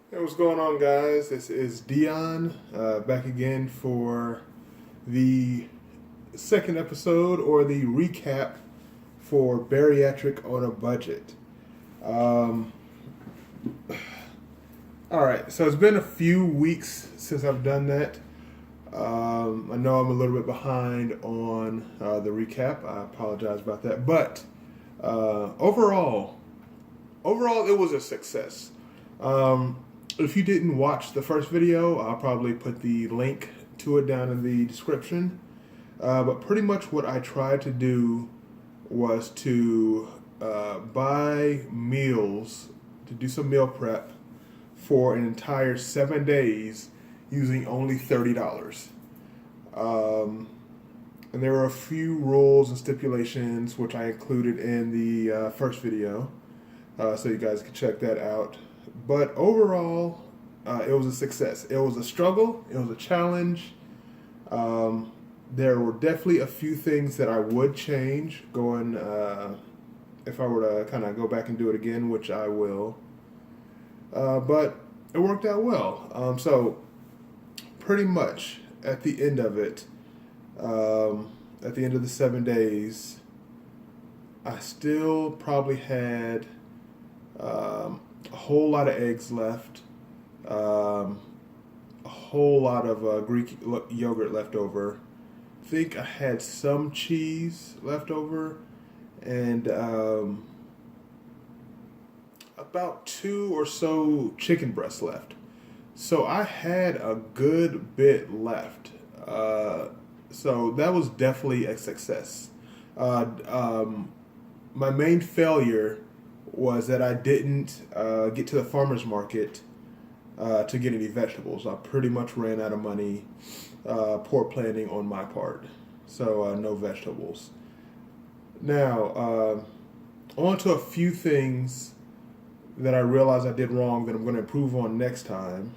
Hey, what's going on, guys? This is Dion back again for the second episode or the recap for Bariatric on a Budget. Um, all right, so it's been a few weeks since I've done that. I know I'm a little bit behind on the recap. I apologize about that, but overall, it was a success. If you didn't watch the first video, I'll probably put the link to it down in the description. But pretty much what I tried to do was to buy meals, to do some meal prep for an entire 7 days using only $30. Um, and there were a few rules and stipulations which I included in the first video, so you guys can check that out. But overall, it was a success. It was a struggle. It was a challenge. There were definitely a few things that I would change going if I were to kind of go back and do it again, which I will. But it worked out well. So pretty much at the end of it, at the end of the 7 days, I still probably had a whole lot of eggs left, a whole lot of Greek yogurt left over. I think I had some cheese left over, and about two or so chicken breasts left. So I had a good bit left. So that was definitely a success. My main failure was that I didn't get to the farmer's market to get any vegetables. I pretty much ran out of money, poor planning on my part. So no vegetables. Now, on to a few things that I realized I did wrong that I'm going to improve on next time.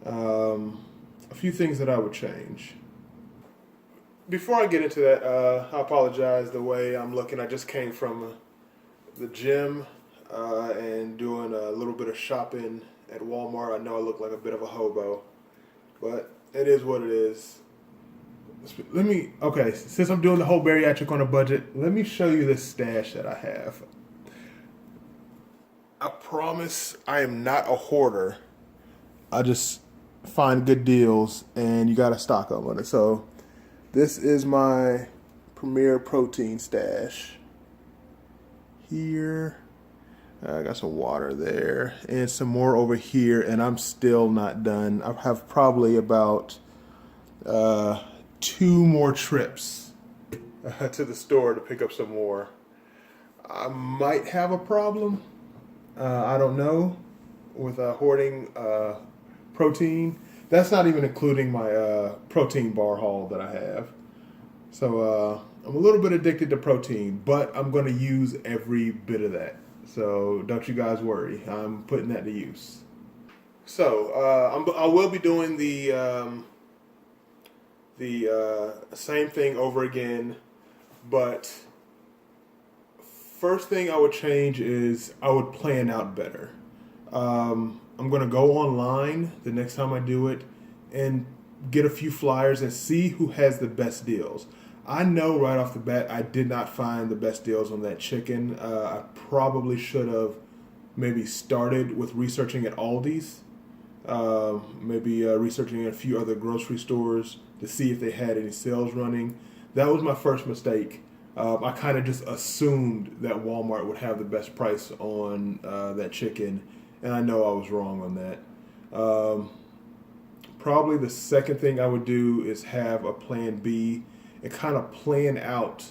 A few things that I would change. Before I get into that, I apologize the way I'm looking. I just came from the gym and doing a little bit of shopping at Walmart. I know I look like a bit of a hobo, but it is what it is. Okay, since I'm doing the whole bariatric on a budget, let me show you this stash that I have. I promise I am not a hoarder. I just find good deals and you gotta stock up on it. So this is my Premier Protein stash. Here, I got some water there and some more over here, and I'm still not done. I have probably about 2 more trips to the store to pick up some more. I might have a problem. I don't know with hoarding protein. That's not even including my protein bar haul that I have. So I'm a little bit addicted to protein, but I'm going to use every bit of that. So don't you guys worry. I'm putting that to use. So I will be doing the same thing over again, but first thing I would change is I would plan out better. I'm going to go online the next time I do it and get a few flyers and see who has the best deals. I know right off the bat I did not find the best deals on that chicken. I probably should have maybe started with researching at Aldi's, maybe researching at a few other grocery stores to see if they had any sales running. That was my first mistake. I kind of just assumed that Walmart would have the best price on that chicken, and I know I was wrong on that. Probably the second thing I would do is have a plan B and kind of plan out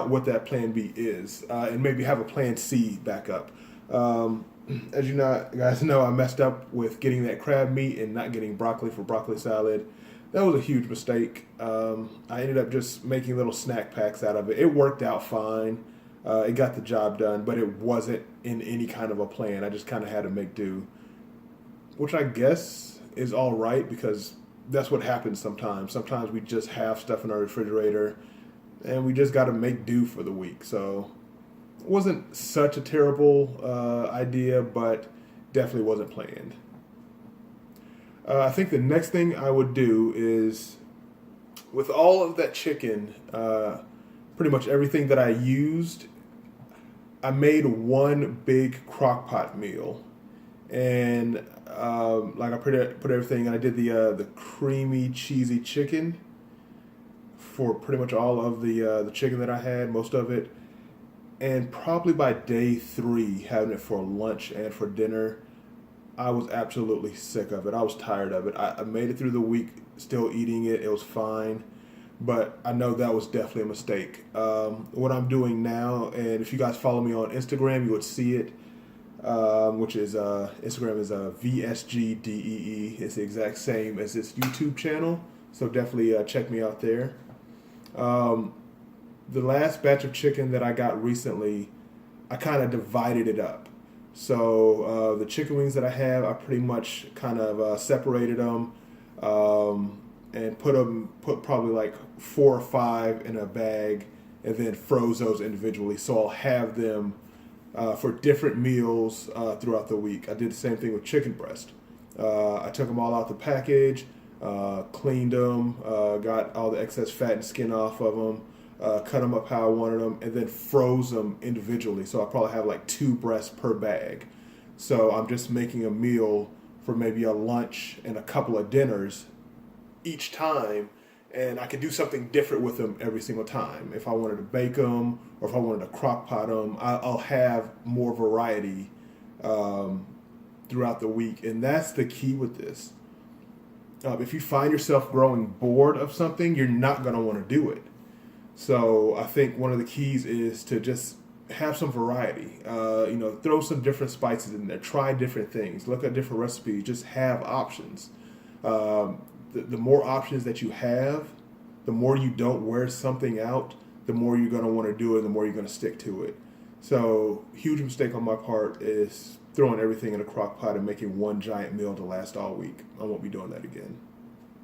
what that plan B is, and maybe have a plan C back up. As you guys know, I messed up with getting that crab meat and not getting broccoli for broccoli salad. That was a huge mistake. I ended up just making little snack packs out of it. It worked out fine. It got the job done, but it wasn't in any kind of a plan. I just kind of had to make do, which I guess is all right because that's what happens sometimes. Sometimes we just have stuff in our refrigerator and we just got to make do for the week. So Wasn't such a terrible idea, but definitely wasn't planned. I think the next thing I would do is, with all of that chicken, pretty much everything that I used, I made one big crock pot meal, and like I put everything, and I did the creamy cheesy chicken for pretty much all of the chicken that I had, most of it, and probably by day 3, having it for lunch and for dinner, I was absolutely sick of it. I was tired of it. I made it through the week still eating it. It was fine. But I know that was definitely a mistake. What I'm doing now, and if you guys follow me on Instagram, you would see it, which is Instagram is VSGDEE. It's the exact same as this YouTube channel. So definitely check me out there. The last batch of chicken that I got recently, I kind of divided it up. So the chicken wings that I have, I pretty much kind of separated them and put probably like 4 or 5 in a bag, and then froze those individually. So I'll have them for different meals throughout the week. I did the same thing with chicken breast. I took them all out the package, cleaned them, got all the excess fat and skin off of them. Cut them up how I wanted them, and then froze them individually. So I probably have like 2 breasts per bag. So I'm just making a meal for maybe a lunch and a couple of dinners each time, and I can do something different with them every single time. If I wanted to bake them or if I wanted to crock pot them, I'll have more variety throughout the week, and that's the key with this. If you find yourself growing bored of something, you're not going to want to do it. So I think one of the keys is to just have some variety. Throw some different spices in there. Try different things. Look at different recipes. Just have options. The more options that you have, the more you don't wear something out, the more you're going to want to do it, the more you're going to stick to it. So huge mistake on my part is throwing everything in a crock pot and making one giant meal to last all week. I won't be doing that again.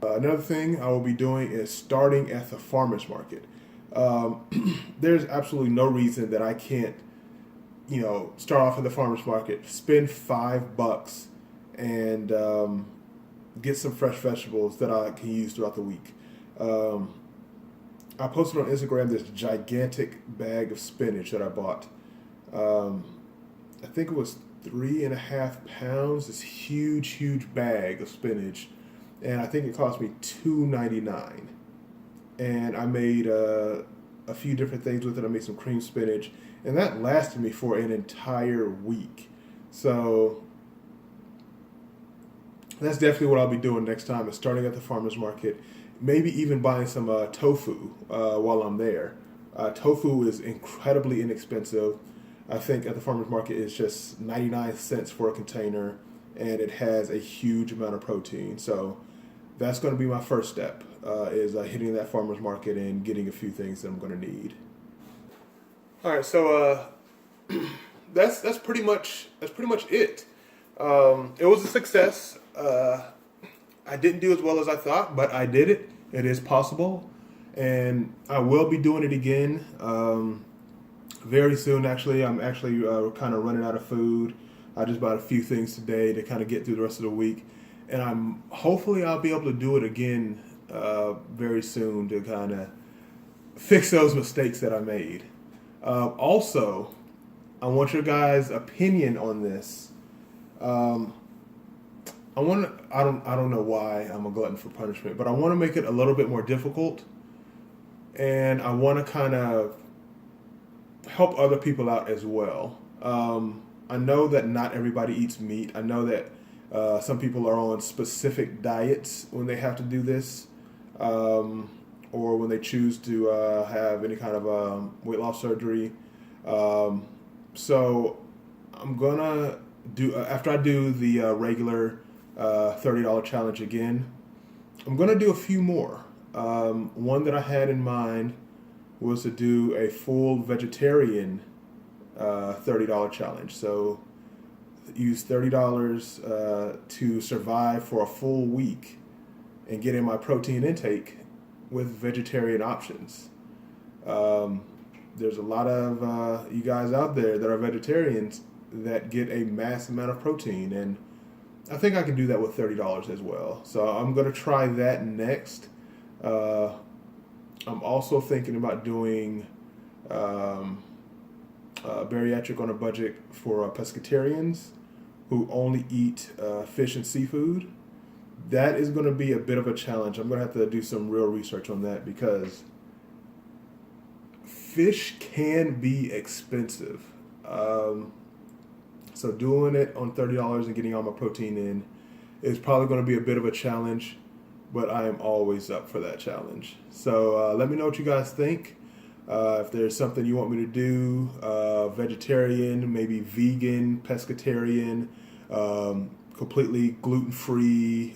Another thing I will be doing is starting at the farmer's market. There's absolutely no reason that I can't, start off at the farmer's market, spend $5 and get some fresh vegetables that I can use throughout the week. I posted on Instagram this gigantic bag of spinach that I bought. I think it was 3.5 pounds, this huge bag of spinach, and I think it cost me $2.99. And I made a few different things with it. I made some cream spinach, and that lasted me for an entire week. So that's definitely what I'll be doing next time, is starting at the farmer's market, maybe even buying some tofu while I'm there. Tofu is incredibly inexpensive. I think at the farmer's market it's just 99 cents for a container, and it has a huge amount of protein. So that's going to be my first step, is hitting that farmer's market and getting a few things that I'm going to need. All right, so that's pretty much it. It was a success. I didn't do as well as I thought, but I did it. It is possible, and I will be doing it again very soon. Actually, I'm actually kind of running out of food. I just bought a few things today to kind of get through the rest of the week. And hopefully I'll be able to do it again very soon to kind of fix those mistakes that I made. Also, I want your guys' opinion on this. I don't know why I'm a glutton for punishment, but I want to make it a little bit more difficult, and I want to kind of help other people out as well. I know that not everybody eats meat. I know that some people are on specific diets when they have to do this, or when they choose to have any kind of weight loss surgery. So I'm gonna do, after I do the regular $30 challenge again, I'm gonna do a few more. One that I had in mind was to do a full vegetarian $30 challenge. So use $30 to survive for a full week and get in my protein intake with vegetarian options. there's a lot of you guys out there that are vegetarians that get a mass amount of protein, and I think I can do that with $30 as well. So I'm going to try that next. I'm also thinking about doing bariatric on a budget for pescatarians who only eat fish and seafood. That is going to be a bit of a challenge. I'm going to have to do some real research on that because fish can be expensive. So doing it on $30 and getting all my protein in is probably going to be a bit of a challenge, but I am always up for that challenge. So let me know what you guys think. If there's something you want me to do, vegetarian, maybe vegan, pescatarian, completely gluten-free,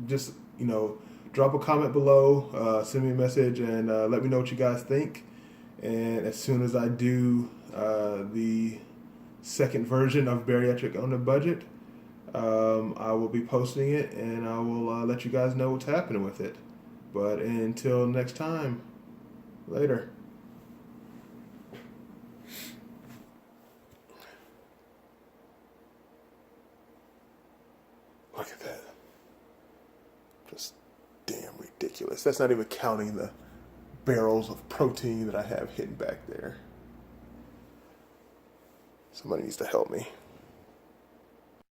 just, drop a comment below, send me a message, and let me know what you guys think. And as soon as I do the second version of Bariatric on a Budget, I will be posting it, and I will let you guys know what's happening with it. But until next time, later. Look at that. Just damn ridiculous. That's not even counting the barrels of protein that I have hidden back there. Somebody needs to help me.